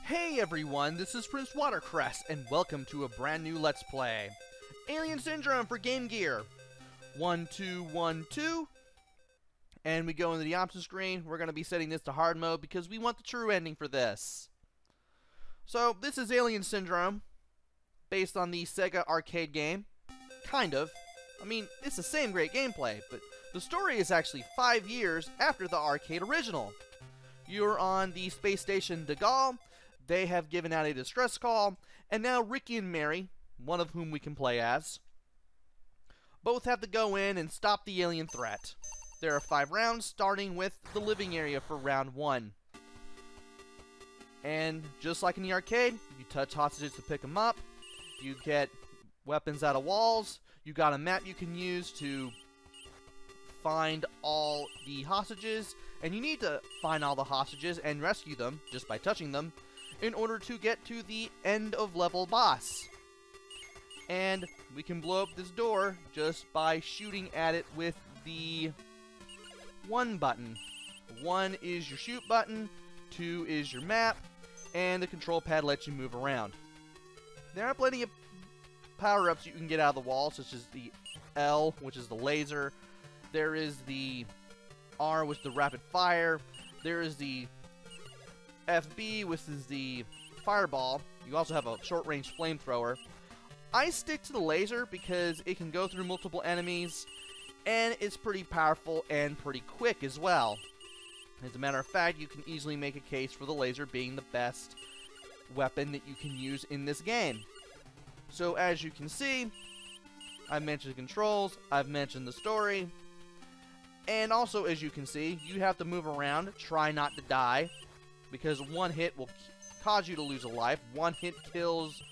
Hey everyone, this is PrinceWatercress, and welcome to a brand new Let's Play. Alien Syndrome for Game Gear. 1212. And we go into the options screen. We're going to be setting this to hard mode because we want the true ending for this. So, this is Alien Syndrome, based on the Sega arcade game. Kind of. I mean, it's the same great gameplay, but the story is actually 5 years after the arcade original. You're on the space station De Gaulle. They have given out a distress call, and now Ricky and Mary, one of whom we can play as, both have to go in and stop the alien threat. There are 5 rounds, starting with the living area for round 1. And just like in the arcade, you touch hostages to pick them up, you get weapons out of walls, you got a map you can use to find all the hostages, and you need to find all the hostages and rescue them just by touching them in order to get to the end of level boss. And we can blow up this door just by shooting at it with the 1 button. 1 is your shoot button, 2 is your map, and the control pad lets you move around. There are plenty of power-ups you can get out of the wall, such as the L, which is the laser. There is the R, which is the rapid fire. There is the FB, which is the fireball. You also have a short-range flamethrower. I stick to the laser because it can go through multiple enemies, and it's pretty powerful and pretty quick as well. As a matter of fact, you can easily make a case for the laser being the best weapon that you can use in this game. So as you can see, I've mentioned the controls, I've mentioned the story, and also as you can see, you have to move around, try not to die, because 1 hit will cause you to lose a life. 1 hit kills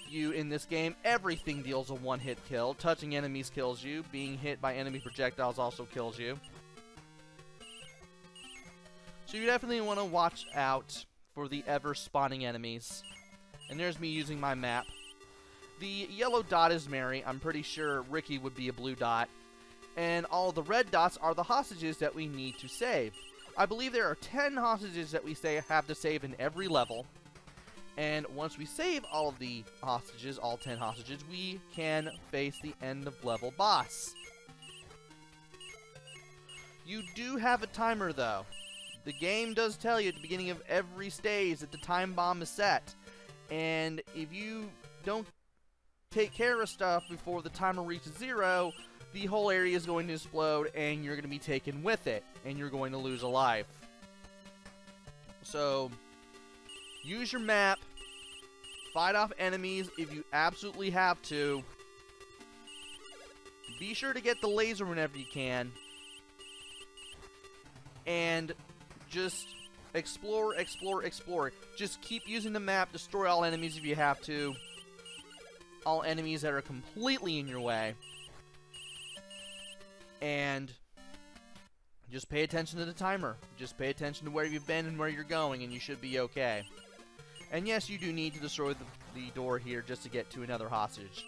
you in this game. Everything deals a 1-hit kill. Touching enemies kills you. Being hit by enemy projectiles also kills you. So you definitely want to watch out for the ever-spawning enemies. And there's me using my map. The yellow dot is Mary. I'm pretty sure Ricky would be a blue dot. And all the red dots are the hostages that we need to save. I believe there are 10 hostages that we have to save in every level. And once we save all of the hostages, all 10 hostages, we can face the end of level boss. You do have a timer though. The game does tell you at the beginning of every stage that the time bomb is set. And if you don't take care of stuff before the timer reaches 0, the whole area is going to explode and you're going to be taken with it. And you're going to lose a life. So, use your map. Fight off enemies if you absolutely have to. Be sure to get the laser whenever you can. And just explore, explore, explore. Just keep using the map. Destroy all enemies if you have to. All enemies that are completely in your way. And just pay attention to the timer. Just pay attention to where you've been and where you're going, and you should be okay. And yes, you do need to destroy the door here just to get to another hostage.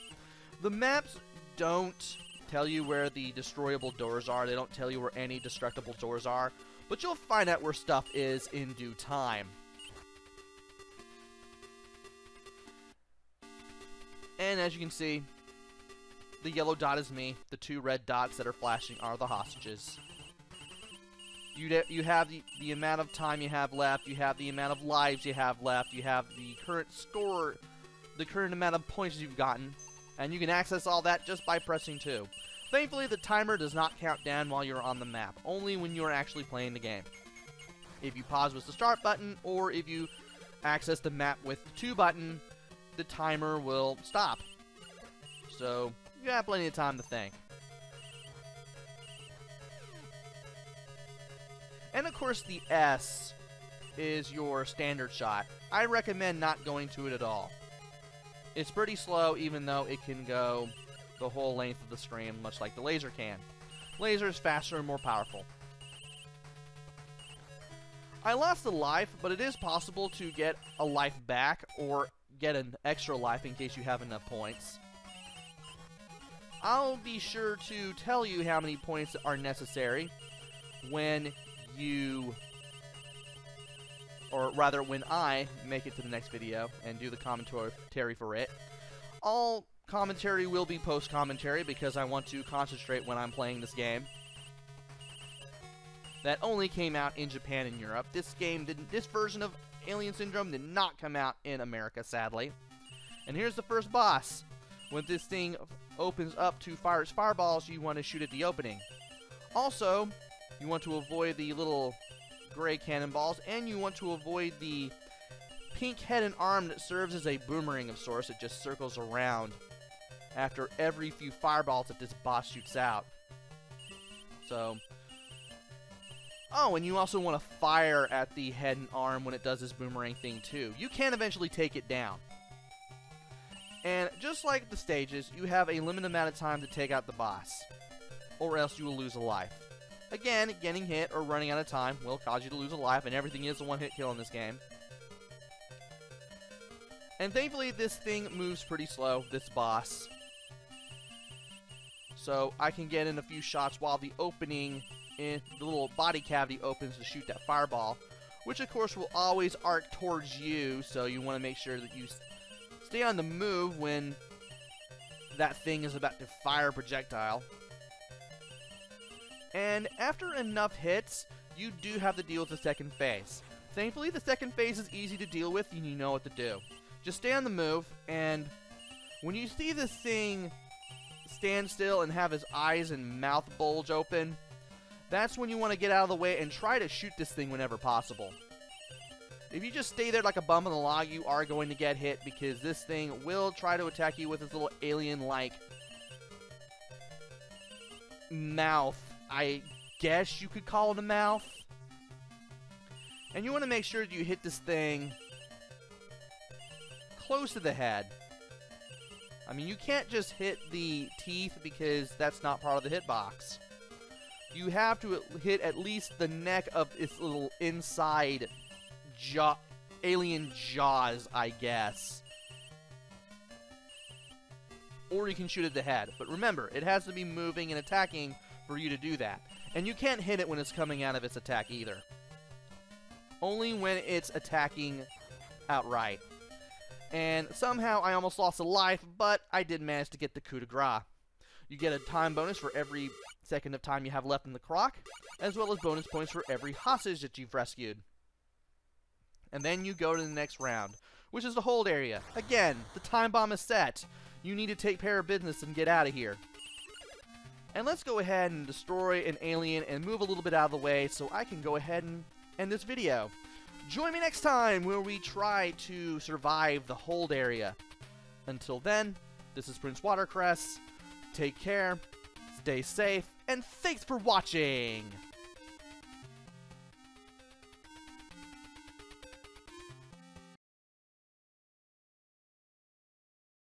The maps don't tell you where the destroyable doors are. They don't tell you where any destructible doors are. But you'll find out where stuff is in due time. And as you can see, the yellow dot is me. The 2 red dots that are flashing are the hostages. You have the amount of time you have left, you have the amount of lives you have left, you have the current score, the current amount of points you've gotten, and you can access all that just by pressing 2. Thankfully, the timer does not count down while you're on the map, only when you're actually playing the game. If you pause with the start button, or if you access the map with the 2 button, the timer will stop. So, you have plenty of time to think. And of course the S is your standard shot. I recommend not going to it at all. It's pretty slow even though it can go the whole length of the screen much like the laser can. Laser is faster and more powerful. I lost a life, but it is possible to get a life back or get an extra life in case you have enough points. I'll be sure to tell you how many points are necessary when you or rather when I make it to the next video and do the commentary for it. All commentary will be post-commentary because I want to concentrate when I'm playing this game. That only came out in Japan and Europe. This version of Alien Syndrome did not come out in America, sadly. And here's the first boss. When this thing opens up to fire its fireballs, you want to shoot at the opening. Also, you want to avoid the little gray cannonballs, and you want to avoid the pink head and arm that serves as a boomerang of sorts. It just circles around after every few fireballs that this boss shoots out. So, oh, and you also want to fire at the head and arm when it does this boomerang thing too. You can eventually take it down. And just like the stages, you have a limited amount of time to take out the boss, or else you will lose a life. Again, getting hit or running out of time will cause you to lose a life, and everything is a one-hit kill in this game. And thankfully, this thing moves pretty slow, this boss. So I can get in a few shots while the opening in the little body cavity opens to shoot that fireball, which of course will always arc towards you, so you want to make sure that you stay on the move when that thing is about to fire a projectile. And after enough hits, you do have to deal with the second phase. Thankfully, the second phase is easy to deal with and you know what to do. Just stay on the move, and when you see this thing stand still and have his eyes and mouth bulge open, that's when you want to get out of the way and try to shoot this thing whenever possible. If you just stay there like a bum on the log, you are going to get hit because this thing will try to attack you with its little alien-like mouth. I guess you could call it a mouth. And you want to make sure that you hit this thing close to the head. I mean, you can't just hit the teeth because that's not part of the hitbox. You have to hit at least the neck of its little inside alien jaws, I guess. Or you can shoot at the head. But remember, it has to be moving and attacking for you to do that. And you can't hit it when it's coming out of its attack either. Only when it's attacking outright. And somehow I almost lost a life, but I did manage to get the coup de grace. You get a time bonus for every second of time you have left in the croc, as well as bonus points for every hostage that you've rescued. And then you go to the next round, which is the hold area. Again, the time bomb is set. You need to take care of business and get out of here. And let's go ahead and destroy an alien and move a little bit out of the way so I can go ahead and end this video. Join me next time where we try to survive the hold area. Until then, this is PrinceWatercress. Take care, stay safe, and thanks for watching!